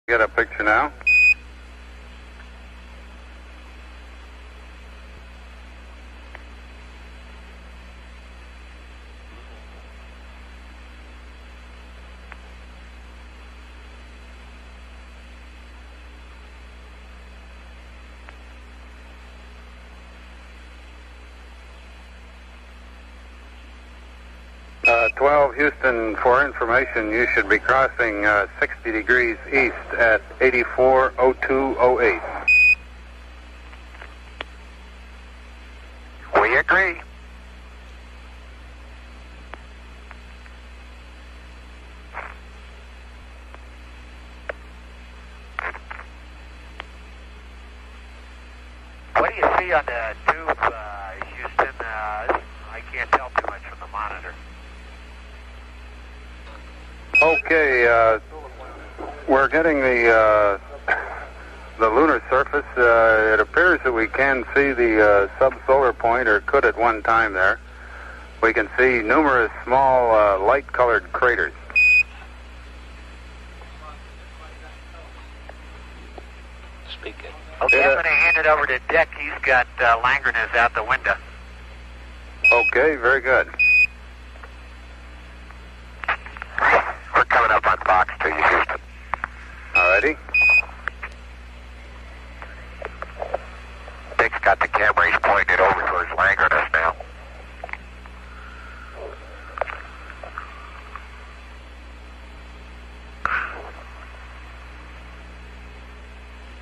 Get a picture now. Uh, 12 Houston, for information, you should be crossing 60 degrees east at 840208. We agree. What do you see on the tube, Houston? I can't tell too much from the monitor. Okay, we're getting the lunar surface. It appears that we can see the subsolar point, or could at one time there. We can see numerous small light-colored craters. Speaking. Okay, I'm going to hand it over to Dick. He's got Langrenus out the window. Okay, very good. We're coming up on Fox to you, Houston. Alrighty. Dick's got the camera. He's pointing it over towards Langrenus now.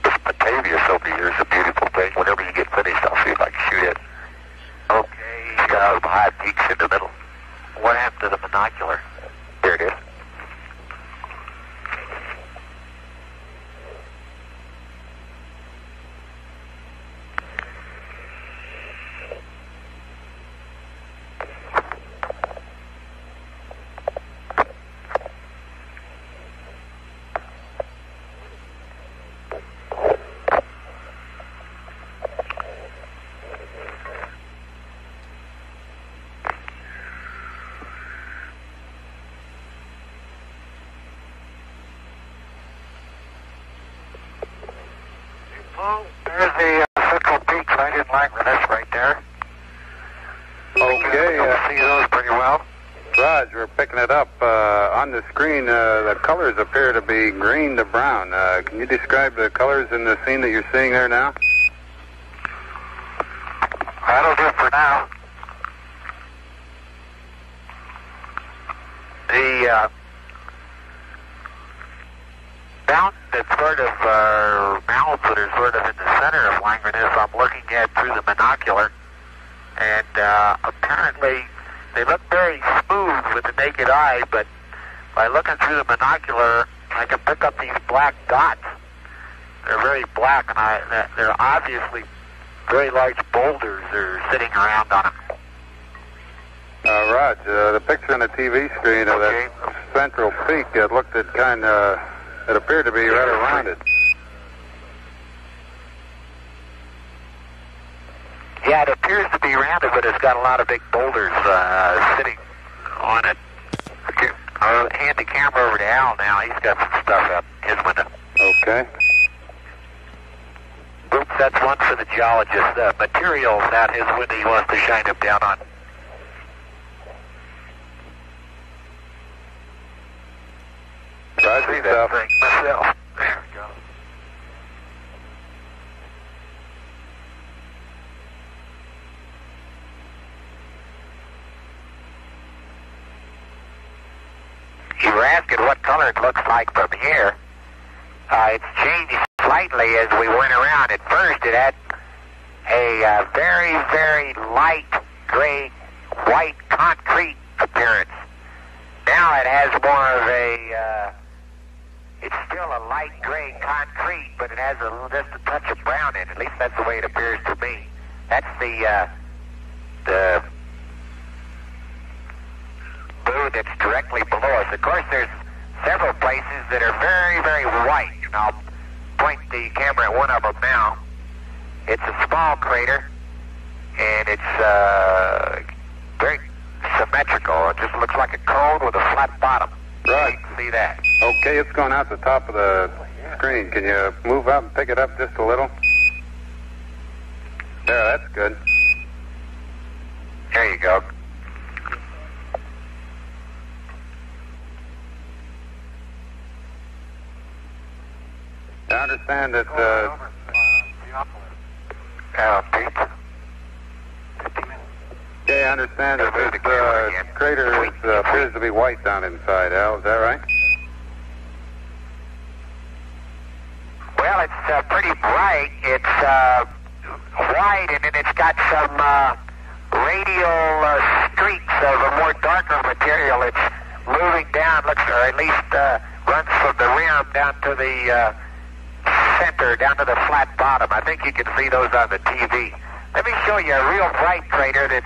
This Batavius over here is a beautiful thing. Whenever you get finished, I'll see if I can shoot it. Okay. It's got some high peaks in the middle. What happened to the binocular? There it is. Oh, there's the central peak right in Langrenus right there. Okay. You see those pretty well. Raj, we're picking it up on the screen. The colors appear to be green to brown. Can you describe the colors in the scene that you're seeing there now? That'll do for now. The mountain that's sort of mountains that are sort of in the center of Langrenus, I'm looking at through the binocular, and apparently they look very smooth with the naked eye, but by looking through the binocular, I can pick up these black dots. They're very black, and they're obviously very large boulders that are sitting around on them. Raj, the picture on the TV screen of that central peak, it looked at it appeared to be rather rounded. Yeah, it appears to be rounded, but it's got a lot of big boulders sitting on it. I'll hand the camera over to Al now. He's got some stuff out his window. Okay. Oops, that's one for the geologist. Materials out his window he wants to shine them down on. Roger that stuff. thing myself. There we go. You were asking what color it looks like from here. It's changed slightly as we went around. At first it had a very, very light gray, white concrete appearance. Now it has more of a, it's still a light gray concrete, but it has just a touch of brown in it. At least that's the way it appears to me. That's the moon that's directly below us. Of course, there's several places that are very, very white, and I'll point the camera at one of them now. It's a small crater, and it's very symmetrical. It just looks like a cone with a flat bottom. Right. You can see that. Okay, it's going out the top of the screen. Can you move up and pick it up just a little? There, that's good. There you go. I understand that, Pete. I understand that this crater appears to be white down inside, Al. Is that right? Well, it's pretty bright. It's white, and then it's got some radial streaks of a more darker material. It's moving down, or at least runs from the rim down to the center, down to the flat bottom. I think you can see those on the TV. Let me show you a real bright crater that's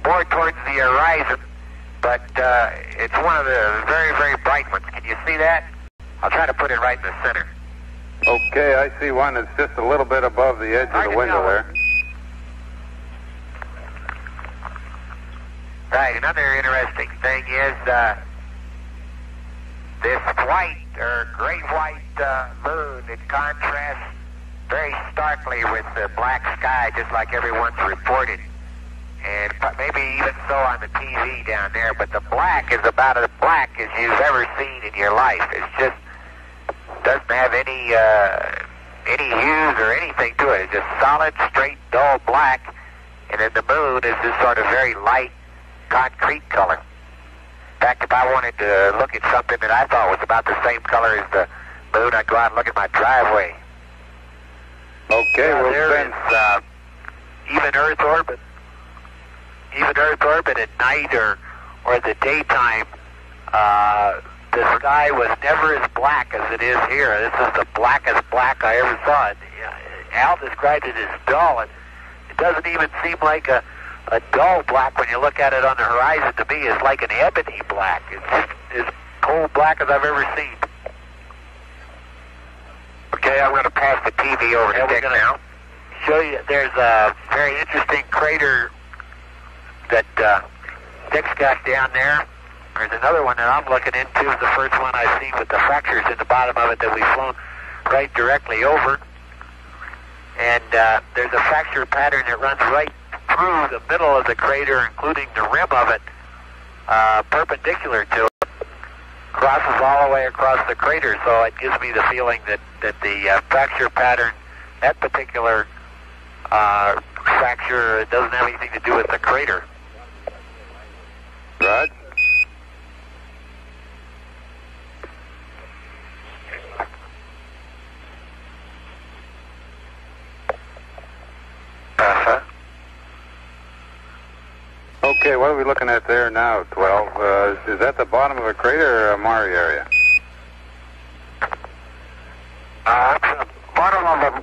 more towards the horizon, but it's one of the very, very bright ones. Can you see that? I'll try to put it right in the center. Okay, I see one that's just a little bit above the edge of the window there. Right, another interesting thing is this white or great white moon. It contrasts very starkly with the black sky, just like everyone's reported. And maybe even so on the TV down there, but the black is about as black as you've ever seen in your life. It's just doesn't have any hues or anything to it. It's just solid, straight, dull black, and then the moon is this sort of very light, concrete color. In fact, if I wanted to look at something that I thought was about the same color as the moon, I'd go out and look at my driveway. Okay, well, there is even Earth orbit. Even Earth orbit at night or the daytime, the sky was never as black as it is here. This is the blackest black I ever saw. Al described it as dull, and it doesn't even seem like a dull black when you look at it on the horizon. To me, it's like an ebony black. It's just as cold black as I've ever seen. Okay, I'm going to pass the TV over to Dick now. Show you, there's a very interesting crater that Dick's got down there. There's another one that I'm looking into. The first one I've seen with the fractures in the bottom of it that we've flown right directly over. And there's a fracture pattern that runs right through the middle of the crater, including the rim of it, perpendicular to it. Crosses all the way across the crater, so it gives me the feeling that the fracture pattern, that particular fracture, doesn't have anything to do with the crater. Rod? Uh-huh. Okay, what are we looking at there now, 12? Is that the bottom of a crater or a Mare area? It's the bottom of a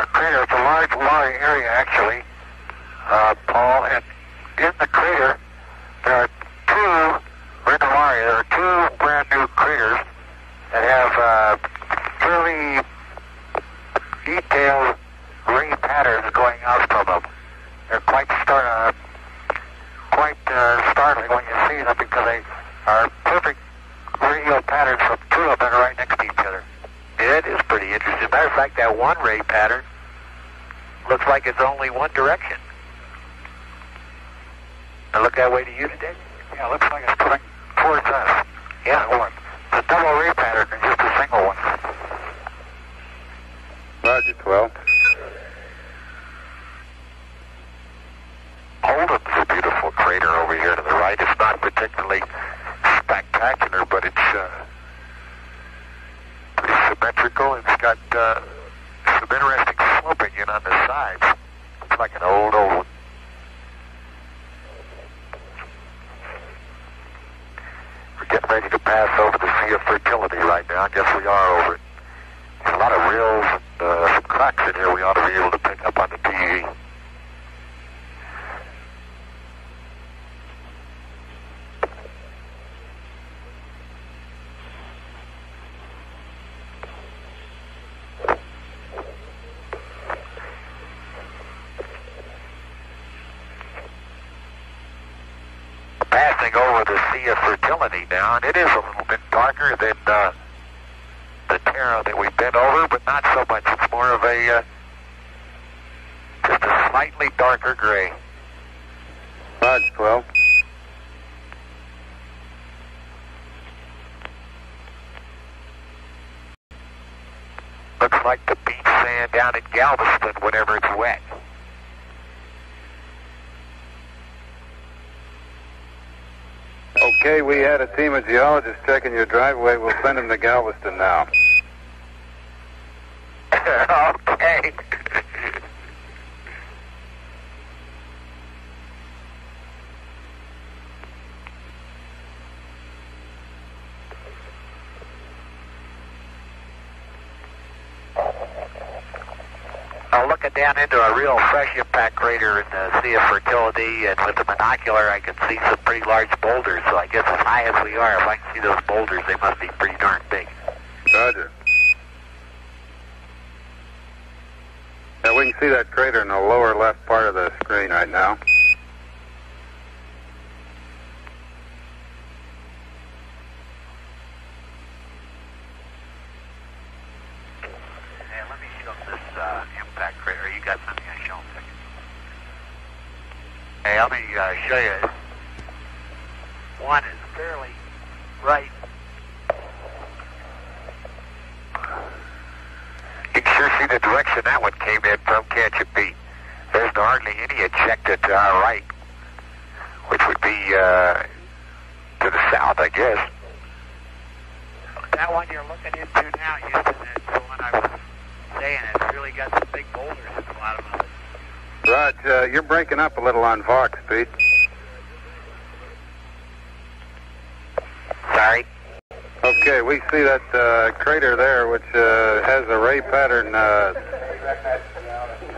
crater. It's a large Mare area, actually, Paul. And in the crater, there are two brand new craters that have fairly detailed ray patterns going out from them. They're quite startling when you see them because they are perfect radial patterns from two of them right next to each other. It is pretty interesting. Matter of fact, that one ray pattern looks like it's only one direction. Does it look that way to you today? Yeah, it looks like it's coming towards us. Yeah, well, it's a double ray pattern and just a single one. Roger, 12. Holden's a beautiful crater over here to the right. It's not particularly spectacular, but it's pretty symmetrical. It's got some interesting sloping in on the sides. It's like an old one. We're getting ready to pass over the Sea of Fertility right now. I guess we are over it. There's a lot of rills and some cracks in here we ought to be able to pick up on the TV. Passing over the Sea of Fertility now, and it is a little bit darker than the arrow that we've been over, but not so much. It's more of a just a slightly darker gray. Roger, 12. Looks like the beach sand down in Galveston whenever it's wet. Okay, we had a team of geologists checking your driveway. We'll send them to Galveston now. Okay. I'm looking down into a real fresh impact crater in the Sea of Fertility, and with the binocular I can see some pretty large boulders, so I guess as high as we are, if I can see those boulders, they must be pretty darn big. Roger. Yeah, we can see that crater in the lower left part of the screen right now. Let me show this impact crater. You got something I show them? Hey, let me show you. One is fairly right. You can sure see the direction that one came in from, can't you, Pete? There's hardly any ejected to our right, which would be to the south, I guess. That one you're looking into now, Houston, is the one I was saying. It's really got some big boulders at the bottom of it. Raj, you're breaking up a little on Vox, Pete. Sorry? Okay, we see that crater there, which has a ray pattern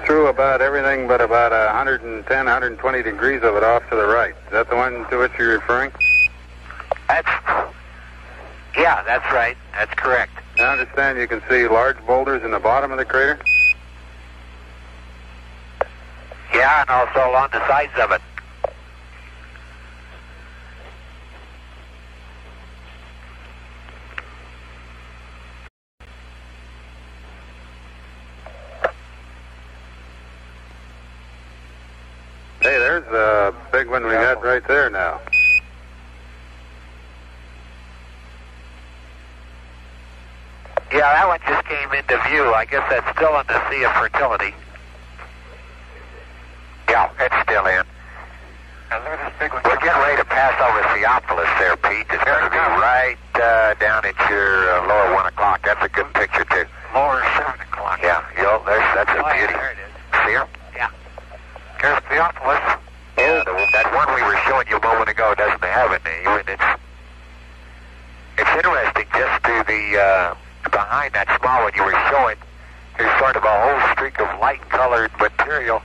through about everything but about 110, 120 degrees of it off to the right. Is that the one to which you're referring? Yeah, that's right. That's correct. I understand you can see large boulders in the bottom of the crater? Yeah, and also along the sides of it. Hey, there's a big one we got right there now. Yeah, that one just came into view. I guess that's still in the Sea of Fertility. Yeah, it's still in. We're getting ready to pass over Theophilus there, Pete. It's going to be right down at your lower 1 o'clock. That's a good picture, too. Lower 7 o'clock. Yeah, that's a beauty. There it is. See her? Yeah. There's Theophilus. Yeah, that one we were showing you a moment ago doesn't have a name, and it's interesting just to the behind that small one you were showing. There's sort of a whole streak of light-colored material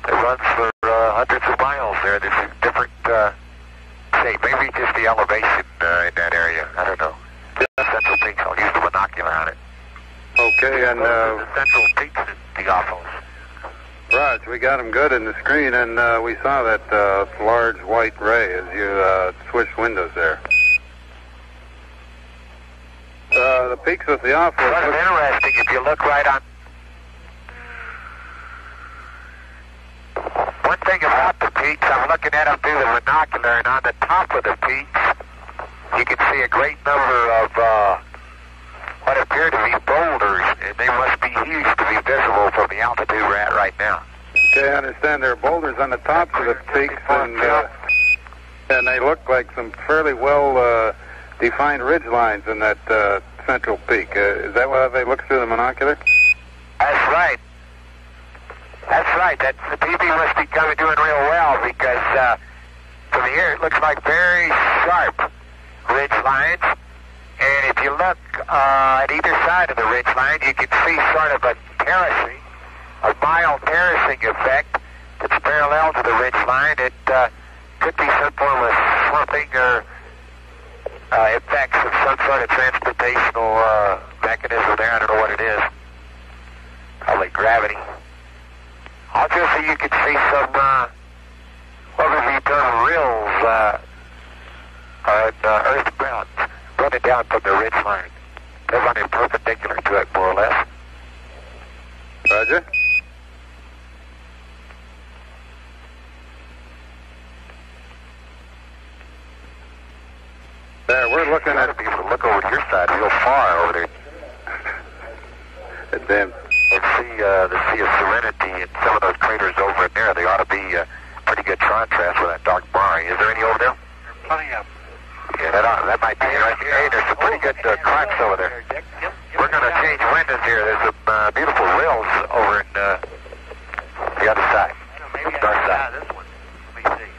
that runs for hundreds of miles there. There's a different shape. Maybe just the elevation in that area. I don't know. Central Peaks. I'll use the binocular on it. Okay, and the Central Peaks in Theophilus. Raj, we got them good in the screen, and we saw that large white ray as you switched windows there. The peaks of Theophilus. Sort of interesting if you look right on. One thing about the peaks, I'm looking at them through the binocular, and on the top of the peaks, you can see a great number of what appear to be boulders, and they must be huge to be visible from the altitude we're at right now. Okay, I understand there are boulders on the tops of the peaks, and they look like some fairly well defined ridge lines in that central peak. Is that how they look through the binocular? That's right. That's right. The TV must be doing real well, because from here it looks like very sharp ridge lines. And if you look at either side of the ridge line, you can see sort of a terracing, a mild terracing effect that's parallel to the ridge line. It could be some form of slumping or effects of some sort of transportational mechanism there. I don't know what it is. Probably gravity. Also, so you can see some what would be termed rills on earth ground running down from the ridge line. They're running perpendicular to it, more or less. Roger. There, we're looking You ought at... to be able to look over to your side real far over there Them. and see the Sea of Serenity and some of those craters over in there. They ought to be pretty good contrast with that dark brine. Is there any over there? Plenty of. Yeah, that might be interesting. Hey, there's some pretty good cracks over there. We're going to change windows here. There's some beautiful rills over in the other side. Maybe Dark I side. this one. Let me see.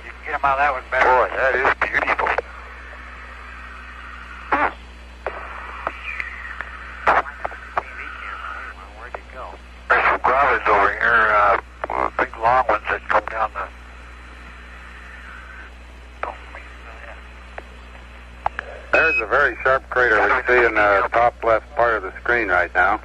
You can get them out of that one better. Boy, that is beautiful. Where'd you go? There's some gravas over here, big long ones that come down the... There's a very sharp crater we see in the top left part of the screen right now.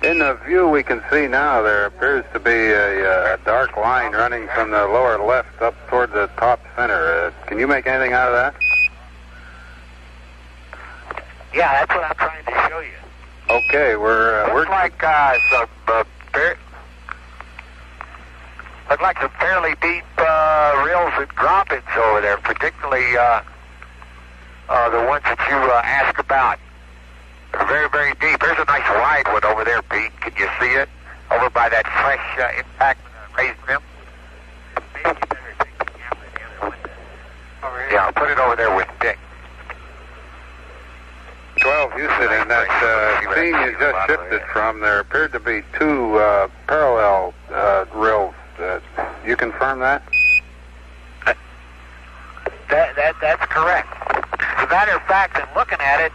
In the view we can see now, there appears to be a dark line running from the lower left up toward the top center. Can you make anything out of that? Yeah, that's what I'm trying to show you. Okay, we're Looks like some fairly deep rills and droppings over there, particularly the ones that you asked about. They're very, very deep. There's a nice wide one over there, Pete. Can you see it? Over by that fresh impact raised rim? Maybe you better take the camera the other window. Over here. Yeah, I'll put it over there with Dick. 12 Houston, in that scene you just shifted from, there appeared to be two parallel rills. You confirm that? That's correct. As a matter of fact, in looking at it,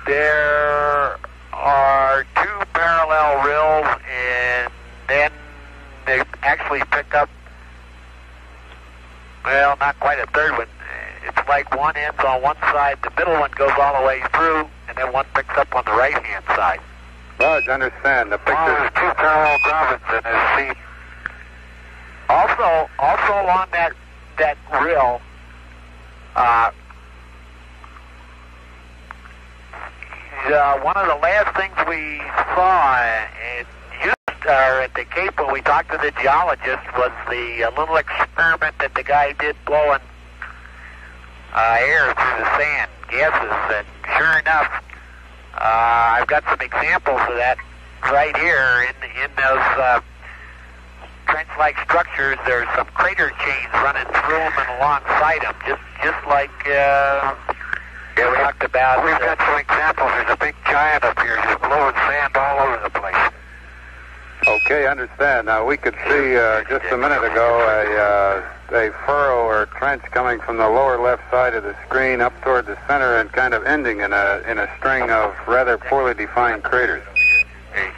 there are two parallel rills, and then they actually pick up, well, not quite a third one. It's like one ends on one side, the middle one goes all the way through, and then one picks up on the right-hand side. Well, I understand. The picture... There's two parallel gravits in this scene. Also along that rill, one of the last things we saw in Houston, or at the Cape when we talked to the geologist, was the little experiment that the guy did blowing air through the sand, gases, and sure enough, I've got some examples of that right here in those trench-like structures. There's some crater chains running through them and alongside them, just like we talked about. We've got some examples. There's a big giant up here just blowing sand all over the place. Okay, understand. Now, we could see just a minute ago a furrow or trench coming from the lower left side of the screen up toward the center and kind of ending in a string of rather poorly defined craters. Hey.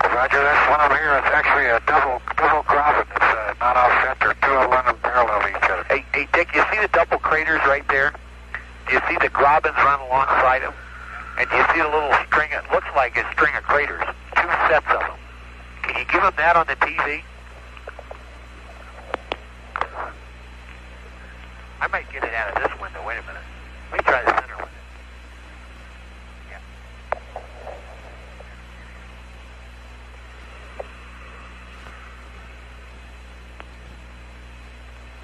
Roger, that's one over here. It's actually a double graben. It's not offset. They're two of them parallel to each other. Hey, Dick, you see the double craters right there? Do you see the grabens run alongside them? And do you see the little string? It looks like a string of craters. Two sets of them. Can you give them that on the TV? I might get it out of this window. Wait a minute. Let me try the center one. Yeah.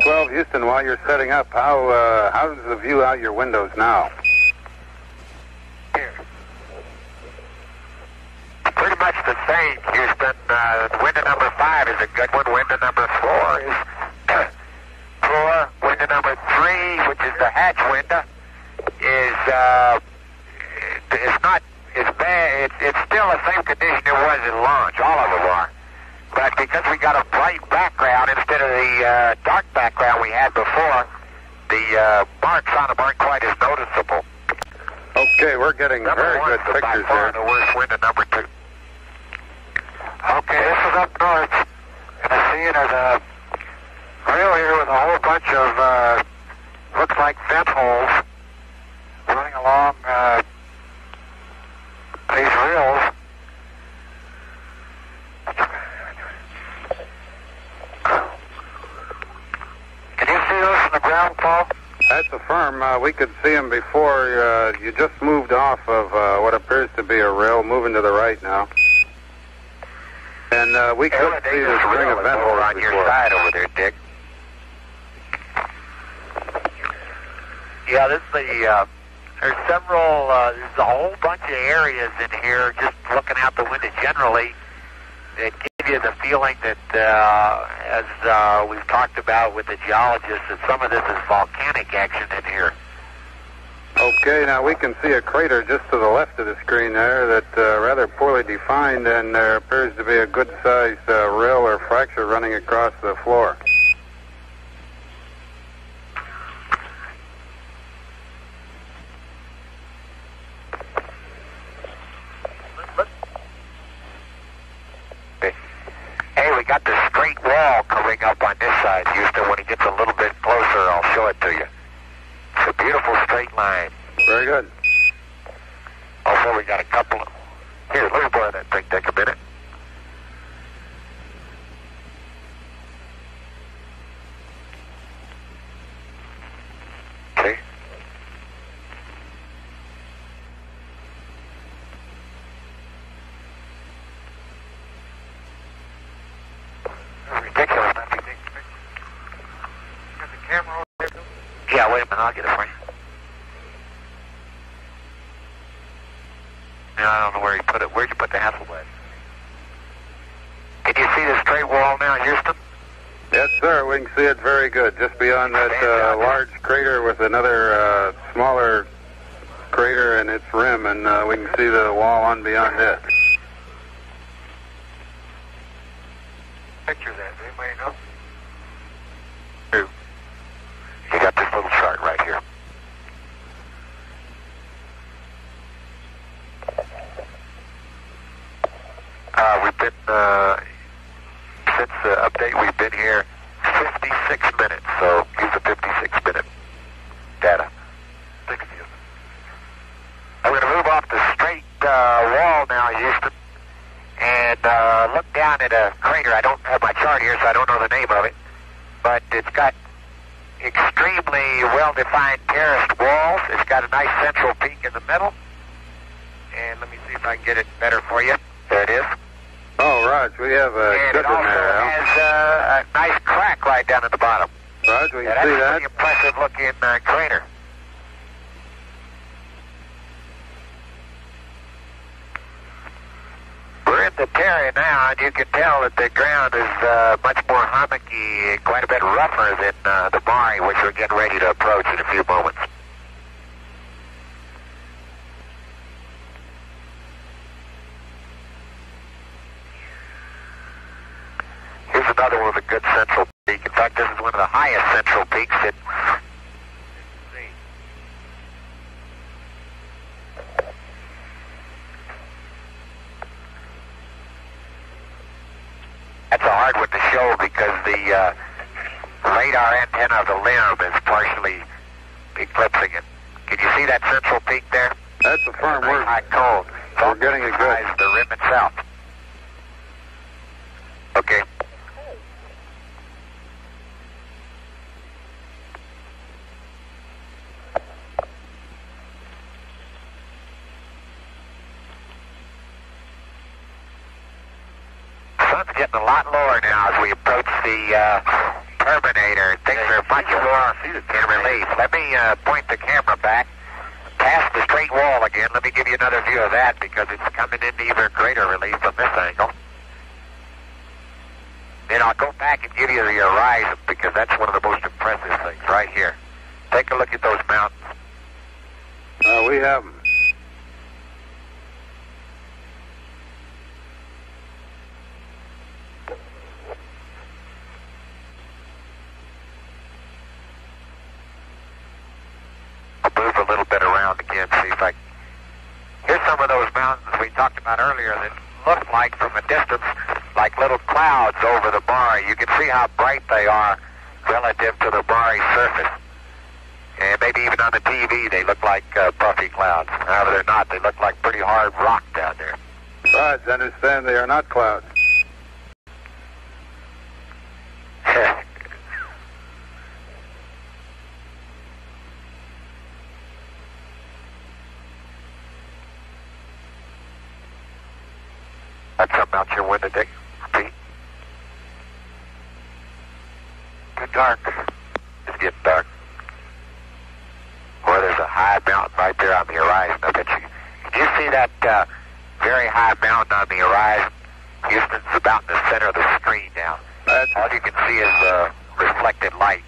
12 Houston, while you're setting up, how's the view out your windows now? Here. Pretty much the same, Houston. Window number 5 is a good one. Window number 4 is poor. Window number 3, which is the hatch window, is it's not as bad. It's still the same condition it was in launch. All of them are. But because we got a bright background instead of the dark background we had before, the marks on them aren't quite as noticeable. Okay, we're getting Number very 1 good is by pictures far here. the worst window. Number 2. Okay. Okay, this is up north. And I see it as a rail here with a whole bunch of, looks like vent holes running along these rails. Can you see those from the ground, Paul? That's a firm. We could see them before you just moved off of what appears to be a rail, moving to the right now. And we could see the string of vent holes on your side over there, Dick. Yeah, this is the, there's several, there's a whole bunch of areas in here, just looking out the window generally, that give you the feeling that, as we've talked about with the geologists, that some of this is volcanic action in here. Okay, now we can see a crater just to the left of the screen there that's rather poorly defined, and there appears to be a good-sized rill or fracture running across the floor. Hey, we got the straight wall coming up on this side, Houston. When it gets a little bit closer, I'll show it to you. It's a beautiful straight line. Very good. Also, we got a couple of... Here, let me borrow that thing. Take a minute. Okay. Ridiculous. Got the camera over there, too? Yeah, wait a minute. I'll get it for you. I don't know where he put it. Where'd you put the Hasselblad? Can you see the straight wall now, Houston? Yes, sir. We can see it very good. Just beyond that large crater with another smaller crater in its rim, and we can see the wall on beyond it. Picture that. Does anybody know? Who? You got this little chart right here. We've been, since the update, we've been here 56 minutes, so use the 56-minute data. Thanks, Houston. I'm going to move off the straight wall now, Houston, and look down at a crater. I don't have my chart here, so I don't know the name of it, but it's got extremely well-defined terraced walls. It's got a nice central peak in the middle, and let me see if I can get it better for you. There it is. Oh, Raj, we have a And good it also one there, Al. has a nice crack right down at the bottom. Raj, we can That's see a that. pretty impressive-looking crater. We're in the terrain now, and you can tell that the ground is much more hummocky, quite a bit rougher than the Mari, which we're getting ready to approach in a few moments. Here's another one with a good central peak. In fact, this is one of the highest central peaks that... That's a hard one to show because the radar antenna of the limb is partially eclipsing it. Can you see that central peak there? That's a firm Nice word. high cone. We're getting it good. The rim itself. Okay. Sun's getting a lot lower now as we approach the Terminator. Things are much more in relief. Let me point the camera back past the straight wall again. Let me give you another view of that because it's coming into even greater relief from this angle. Then I'll go back and give you the horizon because that's one of the most impressive things right here. Take a look at those mountains. We have them. I'll move a little bit around again, see if I... Here's some of those mountains we talked about earlier that look like from a distance like little clouds over the Mare. You can see how bright they are relative to the Mare surface. And maybe even on the TV they look like puffy clouds. However, they're not. They look like pretty hard rock down there. Rods, understand they are not clouds. That's something out your window, Dick. Pete. Good dark. It's getting dark. Boy, there's a high mountain right there on the horizon. I bet you. Can you see that very high mountain on the horizon? Houston's about in the center of the screen now. All you can see is reflected light.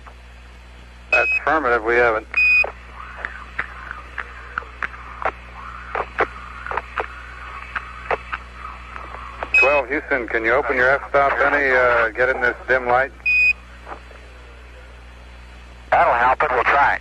That's affirmative. We haven't. Houston, can you open your f-stop any, get in this dim light? That'll help it. We'll try.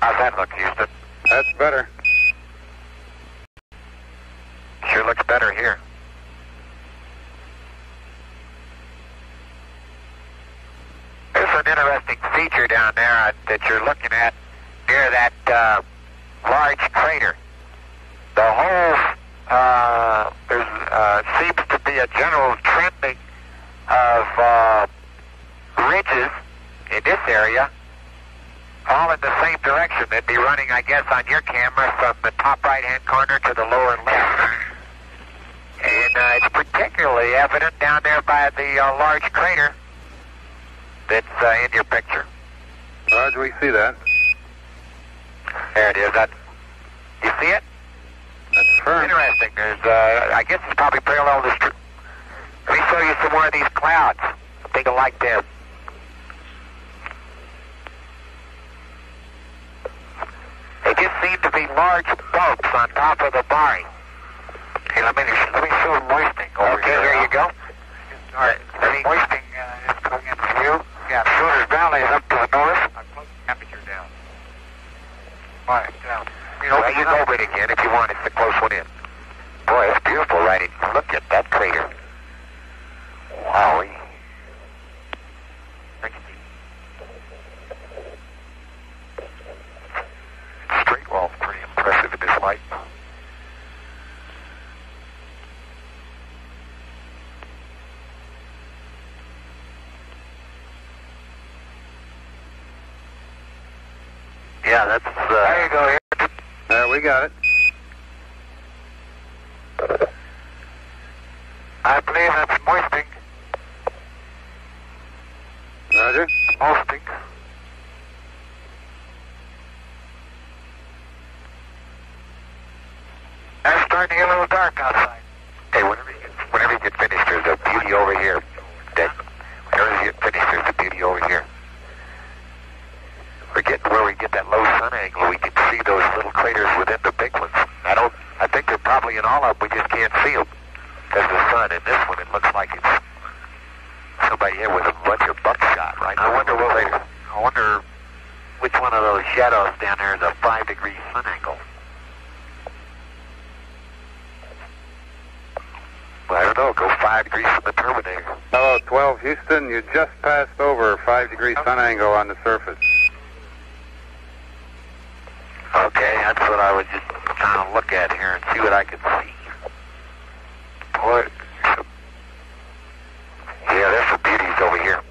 How's that look, Houston? That's better. Sure looks better here. There's an interesting feature down there that you're looking at near that large crater. The whole, there seems to be a general trending of ridges in this area, all in the same direction. They'd be running, I guess, on your camera from the top right-hand corner to the lower left. And it's particularly evident down there by the large crater that's in your picture. Roger, we see that. There it is. You see it? That's firm. Interesting. There's, I guess it's probably parallel to the street. Let me show you some more of these clouds. I think I like them. They just seem to be large bumps on top of the Mare. Hey, let me show moistening over here. Okay, here you go. All right. Moistening is coming into view. Yeah, Sooners Valley is up to the north. I'll close the temperature down. All right, down. Well, you can open it again if you want. It's a close one in. Boy, it's beautiful, right? Look at that crater. Wowie. Straight wall's pretty impressive in this light. Yeah, that's, there you go, here. There, we got it. I believe that's moisting. Roger. Moisting. It's starting to get a little dark outside. Hey, whenever you get finished, there's a beauty over here. Whenever you get finished, there's a beauty over here. We're getting where we get that low sun angle. We can see those little craters within the big ones. I think they're probably in all of them. We just can't see them because of the sun. In this one, it looks like it's somebody here with a bunch of buckshot, right? I wonder which one of those shadows down there is a 5-degree sun angle. Well, I don't know. Go 5 degrees from the Terminator. Hello, 12 Houston. You just passed over a 5-degree sun angle on the surface. Okay, that's what I was just trying to look at here and see what I could see. Boy, yeah, there's some beauties over here.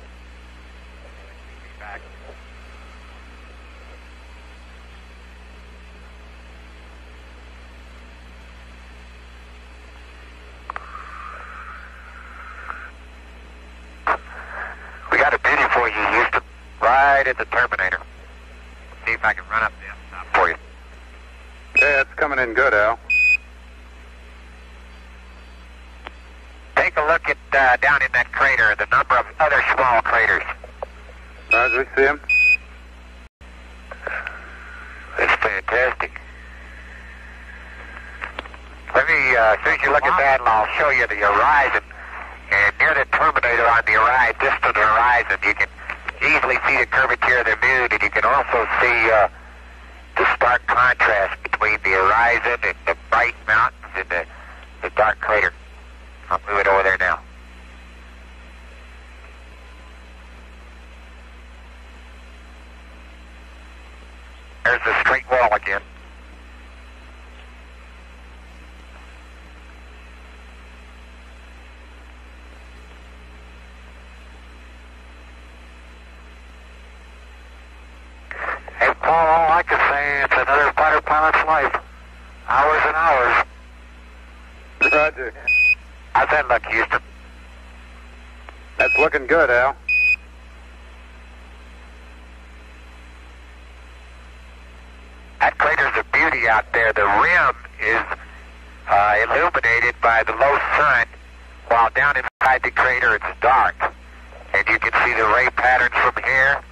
We got a beauty for you, Houston, right at the Terminator. See if I can run up there and stop for you. Okay, that's coming in good, Al. look at down in that crater, the number of other small craters. We see him. It's fantastic. Let me, as soon as you look at that, I'll show you the horizon. And near the terminator on the horizon, distant horizon, you can easily see the curvature of the moon, and you can also see the stark contrast between the horizon and the bright mountains and the dark crater. I'll move it over there now. There's the straight wall again. Hey, Paul, all I can say, it's another fighter pilot's life. Hours and hours. Roger. How's that look, Houston? That's looking good, Al. That crater's a beauty out there. The rim is illuminated by the low sun, while down inside the crater it's dark. And you can see the ray patterns from here,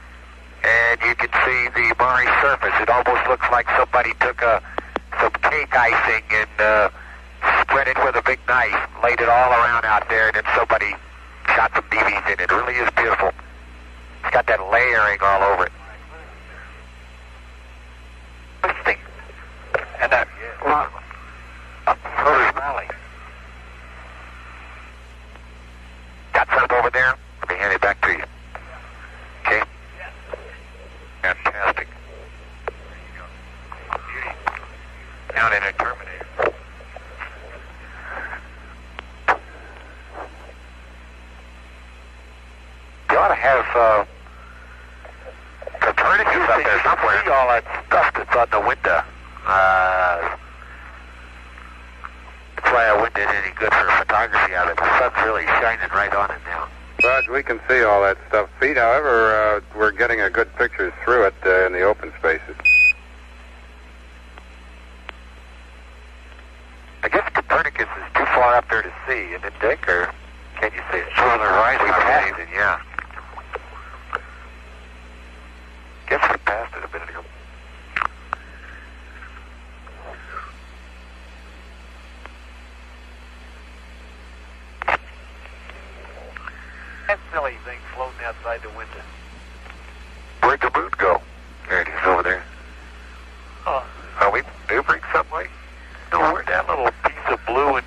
and you can see the marry surface. It almost looks like somebody took some cake icing and spread it with a big knife, laid it all around out there, and then somebody shot some BBs in it. It really is beautiful. It's got that layering all over it. Interesting. And that up Rotors Valley. Got something over there? Let me hand it back to you. Okay? Fantastic. Down in a Terminator. You ought to have Copernicus up there somewhere. See all that stuff that's on the window. That's why I wouldn't do any good for photography of it. The sun's really shining right on it now. Raj, we can see all that stuff. Pete, however, we're getting a good pictures through it in the open spaces. I guess Copernicus is too far up there to see, isn't it, Dick? Or can you see it? It's on the horizon, I passed it, yeah. Guess we passed it a minute ago. That silly thing floating outside the window. Where'd the moon go? There it is over there. Oh. Are we maneuvering some way? No, where'd that little piece of blue and